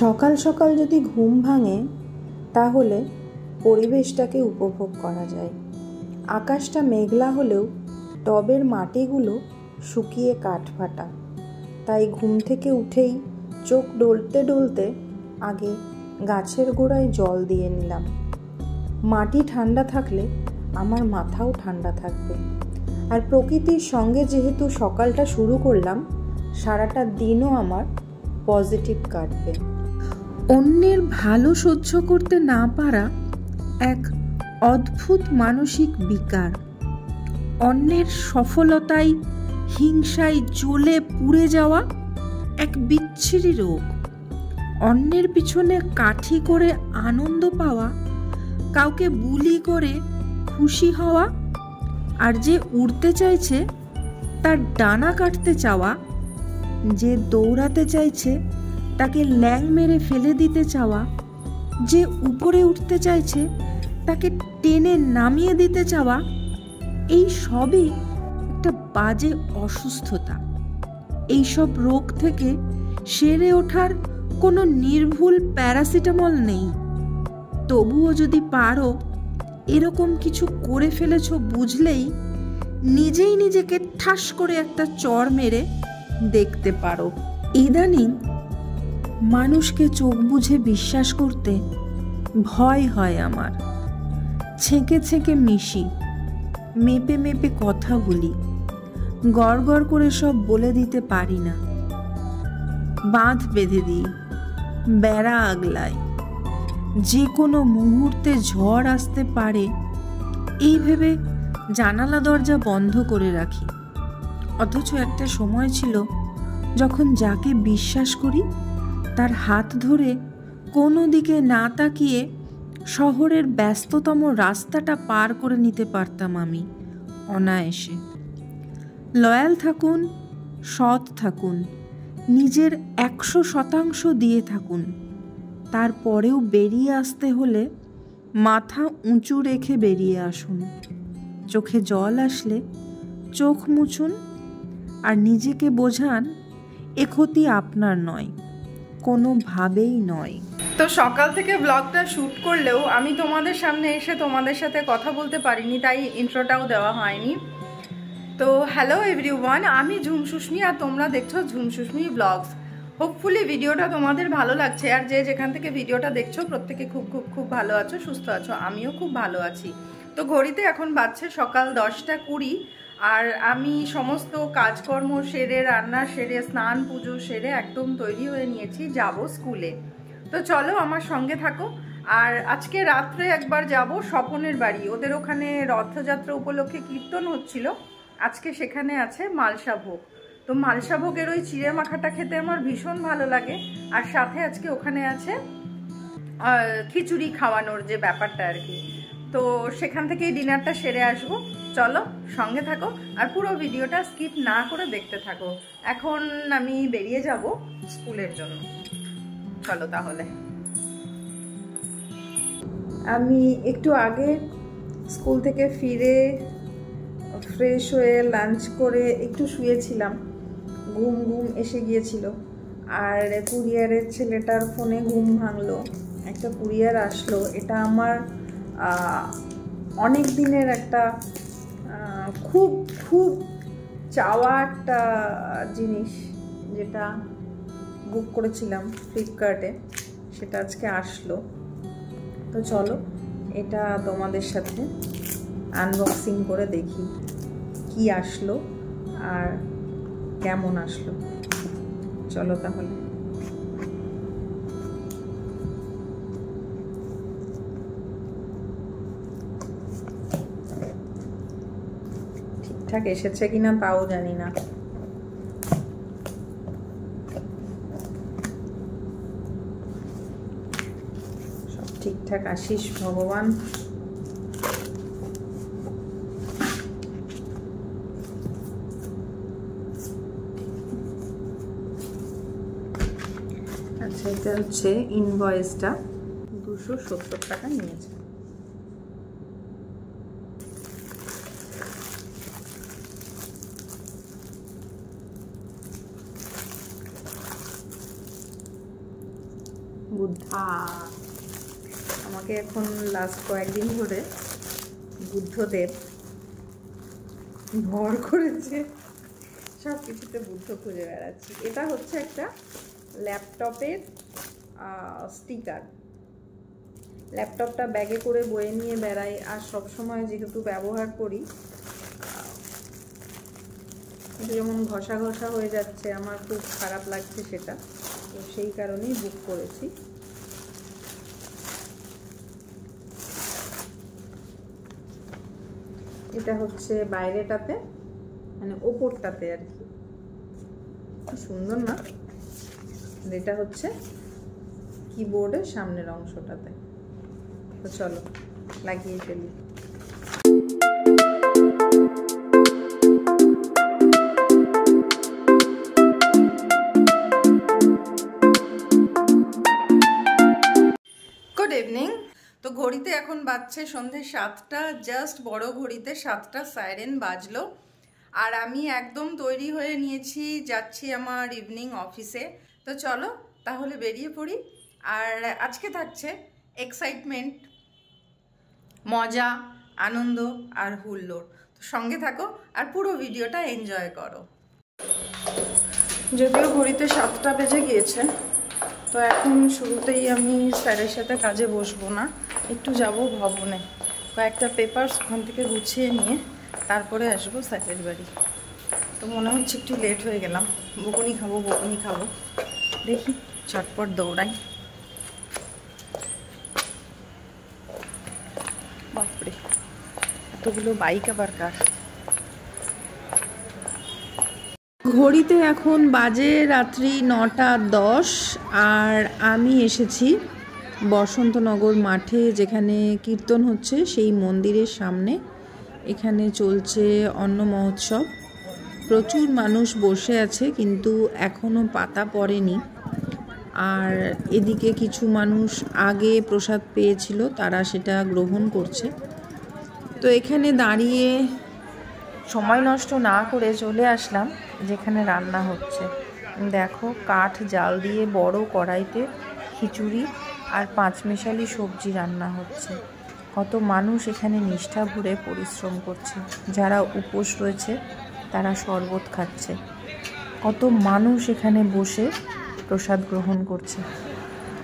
সকাল সকাল যদি ঘুম ভাঙে তাহলে পরিবেশটাকে উপভোগ করা যায়। আকাশটা মেঘলা হলেও টবের মাটিগুলো শুকিয়ে কাঠফাটা, তাই ঘুম থেকে উঠেই চোখ ডলতে ডলতে আগে গাছের গোড়ায় জল দিয়ে নিলাম। মাটি ঠান্ডা থাকলে আমার মাথাও ঠান্ডা থাকবে। আর প্রকৃতির সঙ্গে যেহেতু সকালটা শুরু করলাম, সারাটা দিনও আমার পজিটিভ কাটবে। অন্যের ভালো সহ্য করতে না পারা এক অদ্ভুত মানসিক বিকার। অন্যের সফলতায় হিংসায় জ্বলে পুড়ে যাওয়া এক বিচ্ছিরি রোগ। অন্যের পিছনে কাঠি করে আনন্দ পাওয়া, কাউকে বুলি করে খুশি হওয়া, আর যে উড়তে চাইছে তার ডানা কাটতে চাওয়া, যে দৌড়াতে চাইছে তাকে ল্যাং মেরে ফেলে দিতে চাওয়া, যে উপরে উঠতে চাইছে তাকে টেনে নামিয়ে দিতে চাওয়া, এই সবই একটা বাজে অসুস্থতা। এইসব রোগ থেকে সেরে ওঠার কোনো নির্ভুল প্যারাসিটামল নেই। তবুও যদি পারো এরকম কিছু করে ফেলেছ বুঝলেই নিজেই নিজেকে ঠাস করে একটা চড় মেরে দেখতে পারো। ইদানিং মানুষকে চোখ বুঝে বিশ্বাস করতে ভয় হয় আমার। ছেঁকে ছেঁকে মিশি, মেপে মেপে কথা বলি, গড় গড় করে সব বলে দিতে পারি না। বাঁধ বেঁধে দিই, বেড়া আগলাই, যে কোনো মুহূর্তে ঝড় আসতে পারে এই ভেবে জানালা দরজা বন্ধ করে রাখি। অথচ একটা সময় ছিল যখন যাকে বিশ্বাস করি তার হাত ধরে কোনো দিকে না তাকিয়ে শহরের ব্যস্ততম রাস্তাটা পার করে নিতে পারতাম আমি অনায়াসে। লয়াল থাকুন, সৎ থাকুন, নিজের 100% দিয়ে থাকুন। তারপরেও বেরিয়ে আসতে হলে মাথা উঁচু রেখে বেরিয়ে আসুন। চোখে জল আসলে চোখ মুছুন আর নিজেকে বোঝান এ ক্ষতি আপনার নয়, কোনোভাবেই নয়। তো সকাল থেকে ব্লগটা শ্যুট করলেও আমি তোমাদের সামনে এসে তোমাদের সাথে কথা বলতে পারিনি, তাই ইন্ট্রোটাও দেওয়া হয়নি। তো হ্যালো এভরিওয়ান, আমি ঝুম সুস্মি আর তোমরা দেখছো ঝুম সুস্মি ব্লগস। হোপফুলি ভিডিওটা তোমাদের ভালো লাগছে, আর যে যেখান থেকে ভিডিওটা দেখছো প্রত্যেকে খুব খুব খুব ভালো আছো, সুস্থ আছো। আমিও খুব ভালো আছি। তো ঘড়িতে এখন বাজছে সকাল 10:20, আর আমি সমস্ত কাজকর্ম সেরে, রান্না সেরে, স্নান পুজো সেরে একদম তৈরি হয়ে নিয়েছি, যাব স্কুলে। তো চলো আমার সঙ্গে থাকো। আর আজকে রাত্রে একবার যাব স্বপনের বাড়ি, ওদের ওখানে রথযাত্রা উপলক্ষে কীর্তন হচ্ছিল। আজকে সেখানে আছে মালসা ভোগ। তো মালসা ভোগের ওই চিড়ে মাখাটা খেতে আমার ভীষণ ভালো লাগে। আর সাথে আজকে ওখানে আছে খিচুড়ি খাওয়ানোর যে ব্যাপারটা আর কি। তো সেখান থেকেই ডিনারটা সেরে আসবো। চলো সঙ্গে থাকো আর পুরো ভিডিওটা স্কিপ না করে দেখতে থাকো। এখন আমি বেরিয়ে যাব স্কুলের জন্য। চলো তাহলে। আমি একটু আগে স্কুল থেকে ফিরে ফ্রেশ হয়ে লাঞ্চ করে একটু শুয়েছিলাম, ঘুম এসে গিয়েছিল। আর কুরিয়ারের ছেলেটার ফোনে ঘুম ভাঙলো, একটা কুরিয়ার আসলো। এটা আমার অনেক দিনের একটা খুব খুব চাওয়া একটা জিনিস, যেটা বুক করেছিলাম ফ্লিপকার্টে, সেটা আজকে আসলো। তো চলো এটা তোমাদের সাথে আনবক্সিং করে দেখি কি আসলো আর কেমন আসলো। চলো তাহলে। ঠিকঠাক এসেছে কিনা তাও জানি না। সব ঠিকঠাক আসিস ভগবান। আচ্ছা, এটা হচ্ছে ইনভয়েসটা, 270 টাকা নিয়েছে। বুদ্ধা আমাকে এখন লাস্ট কয়েকদিন ধরে বুদ্ধদেব ভর করেছে, সব কিছুতে বুদ্ধ খুঁজে বেড়াচ্ছি। এটা হচ্ছে একটা ল্যাপটপের স্টিকার। ল্যাপটপটা ব্যাগে করে বয়ে নিয়ে বেড়াই, আর সব সময় যেহেতু ব্যবহার করি যেমন ঘষা ঘষা হয়ে যাচ্ছে, আমার খুব খারাপ লাগছে সেটা, তো সেই কারণেই বুক করেছি। এটা হচ্ছে বাইরেটাতে, মানে ওপরটাতে আর কি, সুন্দর না? এটা হচ্ছে কিবোর্ডের সামনের অংশটাতে। তো চলো লাগিয়ে ফেলি। Good evening. তো ঘড়িতে এখন বাজছে সন্ধে 7টা, জাস্ট বড় ঘড়িতে 7টা সাইরেন বাজলো, আর আমি একদম তৈরি হয়ে নিয়েছি, যাচ্ছি আমার ইভিনিং অফিসে। তো চলো তাহলে বেরিয়ে পড়ি। আর আজকে থাকছে এক্সাইটমেন্ট, মজা, আনন্দ আর হুল্লোড়। তো সঙ্গে থাকো আর পুরো ভিডিওটা এনজয় করো। যদিও ঘড়িতে 7টা বেজে গিয়েছে, তো এখন শুরুতেই আমি স্যারের সাথে কাজে বসবো না, একটু যাব ভবনে, কয়েকটা পেপারস ওখান থেকে গুছিয়ে নিয়ে তারপরে আসবো স্যারের বাড়ি। তো মনে হচ্ছে একটু লেট হয়ে গেলাম, বকুনি খাবো, দেখি চটপট দৌড়াই। বাপরে এতগুলো বাইক আবার কার! ঘড়িতে এখন বাজে রাত্রি 9টা 10, আর আমি এসেছি বসন্তনগর মাঠে, যেখানে কীর্তন হচ্ছে সেই মন্দিরের সামনে। এখানে চলছে অন্ন মহোৎসব, প্রচুর মানুষ বসে আছে কিন্তু এখনও পাতা পড়েনি। আর এদিকে কিছু মানুষ আগে প্রসাদ পেয়েছিল, তারা সেটা গ্রহণ করছে। তো এখানে দাঁড়িয়ে সময় নষ্ট না করে চলে আসলাম যেখানে রান্না হচ্ছে। দেখো কাঠ জাল দিয়ে বড় কড়াইতে খিচুড়ি আর পাঁচমেশালি সবজি রান্না হচ্ছে। কত মানুষ এখানে নিষ্ঠা ভরে পরিশ্রম করছে, যারা উপোস রয়েছে তারা শরবত খাচ্ছে। কত মানুষ এখানে বসে প্রসাদ গ্রহণ করছে।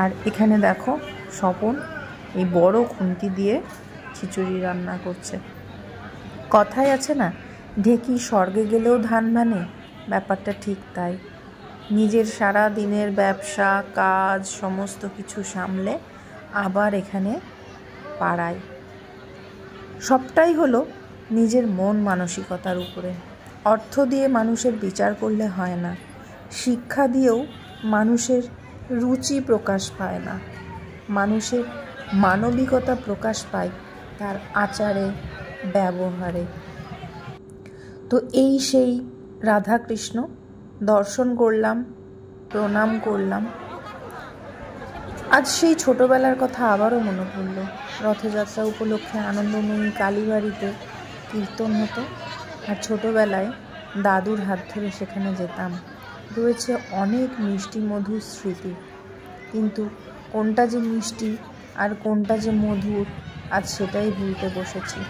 আর এখানে দেখো স্বপন এই বড় খুন্তি দিয়ে খিচুড়ি রান্না করছে। কথায় আছে না, ঢেকি স্বর্গে গেলেও ধান ভানে, ব্যাপারটা ঠিক তাই। নিজের সারা দিনের ব্যবসা কাজ সমস্ত কিছু সামলে আবার এখানে পাড়ায়, সবটাই হলো নিজের মন মানসিকতার উপরে। অর্থ দিয়ে মানুষের বিচার করলে হয় না, শিক্ষা দিয়েও মানুষের রুচি প্রকাশ পায় না, মানুষের মানবিকতা প্রকাশ পায় তার আচারে ব্যবহারে। তো এই সেই রাধাকৃষ্ণ দর্শন করলাম, প্রণাম করলাম। আজ সেই ছোটোবেলার কথা আবারও মনে পড়ল। রথযাত্রা উপলক্ষে আনন্দময়ী কালীবাড়িতে কীর্তন হতো, আর ছোটোবেলায় দাদুর হাত ধরে সেখানে যেতাম। রয়েছে অনেক মিষ্টি মধুর স্মৃতি, কিন্তু কোনটা যে মিষ্টি আর কোনটা যে মধুর আজ সেটাই ভুলতে বসেছি।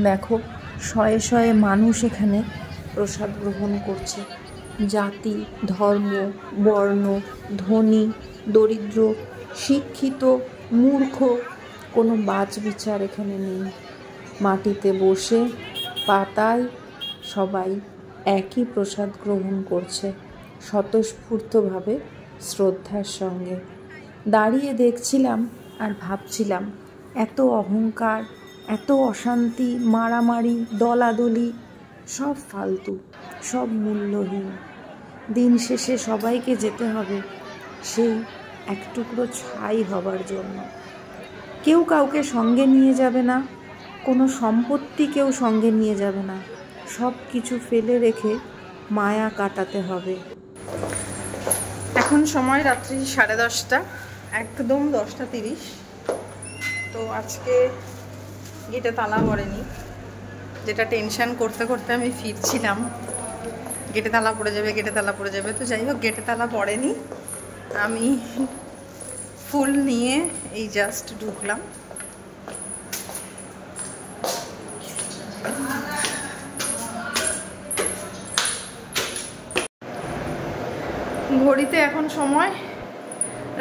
দেখো শয়ে শয়ে মানুষ এখানে প্রসাদ গ্রহণ করছে। জাতি, ধর্ম, বর্ণ, ধনী, দরিদ্র, শিক্ষিত, মূর্খ, কোনো বাছবিচার এখানে নেই। মাটিতে বসে পাতায় সবাই একই প্রসাদ গ্রহণ করছে, স্বতঃস্ফূর্তভাবে, শ্রদ্ধার সঙ্গে। দাঁড়িয়ে দেখছিলাম আর ভাবছিলাম, এত অহংকার, এত অশান্তি, মারামারি, দলাদলি সব ফালতু, সব মূল্যহীন। দিন শেষে সবাইকে যেতে হবে সেই এক টুকরো ছাই হবার জন্য। কেউ কাউকে সঙ্গে নিয়ে যাবে না, কোনো সম্পত্তি কেউ সঙ্গে নিয়ে যাবে না, সব কিছু ফেলে রেখে মায়া কাটাতে হবে। এখন সময় রাত্রি 10:30, একদম 10:30। তো আজকে গেটে তালা পড়েনি, যেটা টেনশন করতে করতে আমি ফিরছিলাম, গেটে তালা পড়ে যাবে। তো যাই হোক, গেটে তালা পড়েনি। আমি ফুল নিয়ে এই জাস্ট ঢুকলাম। ঘড়িতে এখন সময়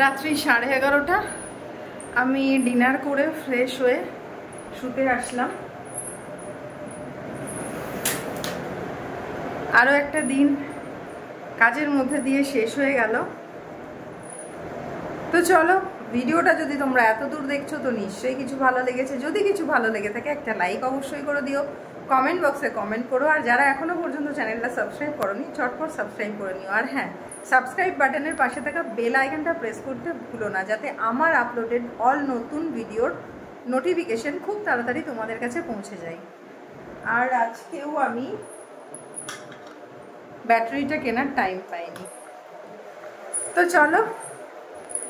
রাত্রি 11:30। আমি ডিনার করে ফ্রেশ হয়ে শুতে আসলাম। আরও একটা দিন কাজের মধ্যে দিয়ে শেষ হয়ে গেল। তো চলো, ভিডিওটা যদি তোমরা এত দূর দেখছো তো নিশ্চয়ই কিছু ভালো লেগেছে। যদি কিছু ভালো লেগে থাকে একটা লাইক অবশ্যই করে দিও, কমেন্ট বক্সে কমেন্ট করো, আর যারা এখনো পর্যন্ত চ্যানেলটা সাবস্ক্রাইব করোনি চটপট সাবস্ক্রাইব করে নিও। আর হ্যাঁ, সাবস্ক্রাইব বাটনের পাশে থাকা বেল আইকনটা প্রেস করতে ভুলো না, যাতে আমার আপলোডেড অল নতুন ভিডিওর নোটিফিকেশন খুব তাড়াতাড়ি তোমাদের কাছে পৌঁছে যায়। আর আজকেও আমি ব্যাটারিটা কেনার টাইম পাইনি। তো চলো,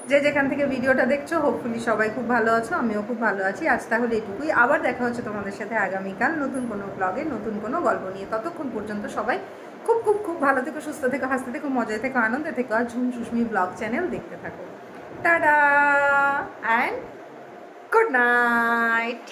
যে যেখান থেকে ভিডিওটা দেখছো হোপফুলি সবাই খুব ভালো আছো, আমিও খুব ভালো আছি। আজ তাহলে এটুকুই, আবার দেখা হচ্ছে তোমাদের সাথে আগামীকাল নতুন কোনো ব্লগে নতুন কোনো গল্প নিয়ে। ততক্ষণ পর্যন্ত সবাই খুব খুব খুব ভালো থেকো, সুস্থ থেকো, হাসতে থেকো, মজায় থেকো, আনন্দে থেকো, আর ঝুম সুস্মি ব্লগ চ্যানেল দেখতে থাকো। Tata and good night.